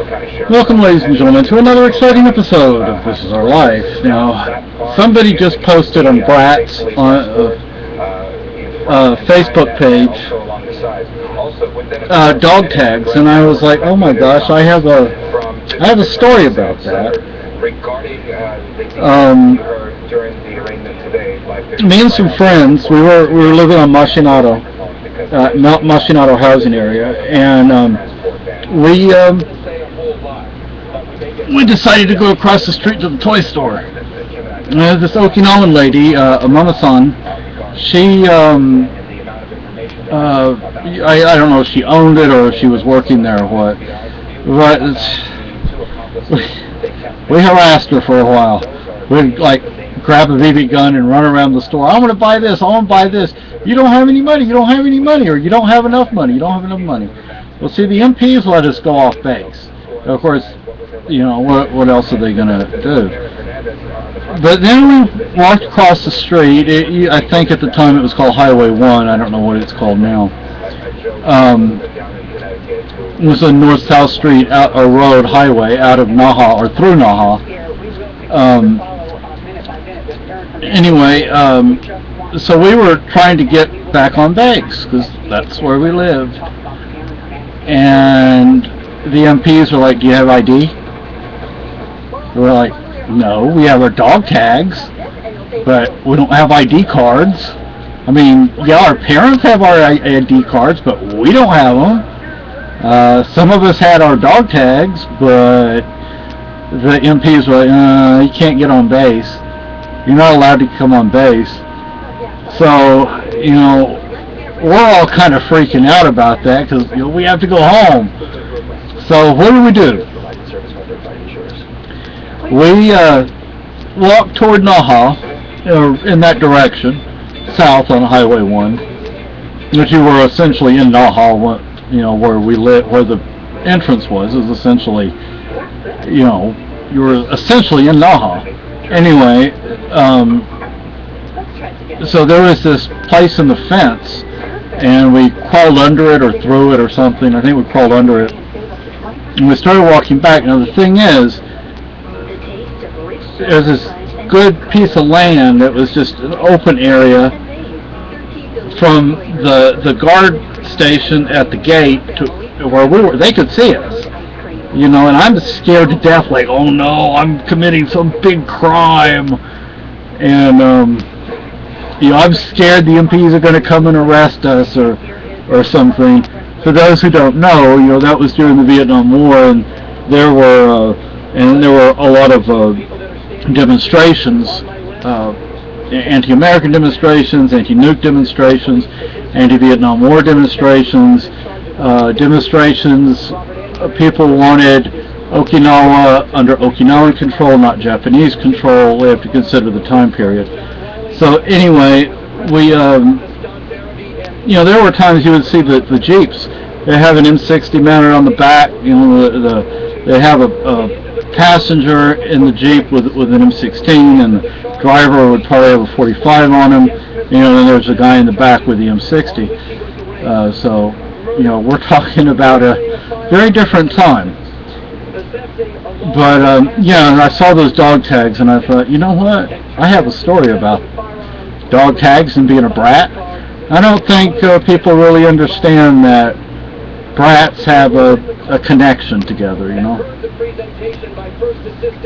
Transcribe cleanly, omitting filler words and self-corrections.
Welcome, ladies and gentlemen, to another exciting episode of This Is Our Life. Now, somebody just posted on Brats on Facebook page dog tags, and I was like, oh my gosh, I have a story about that. Me and some friends, we were living on Machinado, Machinado housing area, and we decided to go across the street to the toy store. And this Okinawan lady, Mama-san, she, I don't know if she owned it or if she was working there or what, but we harassed her for a while. We'd like grab a BB gun and run around the store. I want to buy this, I want to buy this. You don't have any money, you don't have any money, or you don't have enough money, you don't have enough money. Well, see, the MPs let us go off base. Of course, you know, what else are they going to do? But then we walked across the street. I think at the time it was called Highway 1. I don't know what it's called now. It was a north-south street, a road, highway, out of Naha, or through Naha. Anyway, so we were trying to get back on base, because that's where we lived. And the MPs were like, do you have ID? We're like, no, we have our dog tags, but we don't have ID cards. I mean, yeah, our parents have our ID cards, but we don't have them. Some of us had our dog tags, but the MPs were like, you can't get on base. You're not allowed to come on base. So, you know, we're all kind of freaking out about that because, you know, we have to go home. So what do? We walked toward Naha, in that direction, south on Highway 1, which you were essentially in Naha, you know, where we lived, where the entrance was essentially, you know, you were essentially in Naha. Anyway, so there was this place in the fence, and we crawled under it or through it or something. I think we crawled under it. And we started walking back. Now the thing is, there's this good piece of land that was just an open area from the guard station at the gate to where we were. They could see us, you know, and I'm scared to death, like, oh no, I'm committing some big crime, and you know, I'm scared the MPs are going to come and arrest us or something. For those who don't know, you know, that was during the Vietnam War, and there were a lot of demonstrations, anti-American demonstrations, anti-nuke demonstrations, anti-Vietnam War demonstrations, people wanted Okinawa under Okinawan control, not Japanese control. We have to consider the time period. So anyway, we, you know, there were times you would see the Jeeps. They have an M60 mounted on the back. You know, they have a passenger in the Jeep with an M16, and the driver would probably have a 45 on him. You know, and there's a guy in the back with the M60. So, you know, we're talking about a very different time. But yeah, I saw those dog tags, and I thought, you know what? I have a story about dog tags and being a brat. I don't think people really understand that brats have a connection together, you know.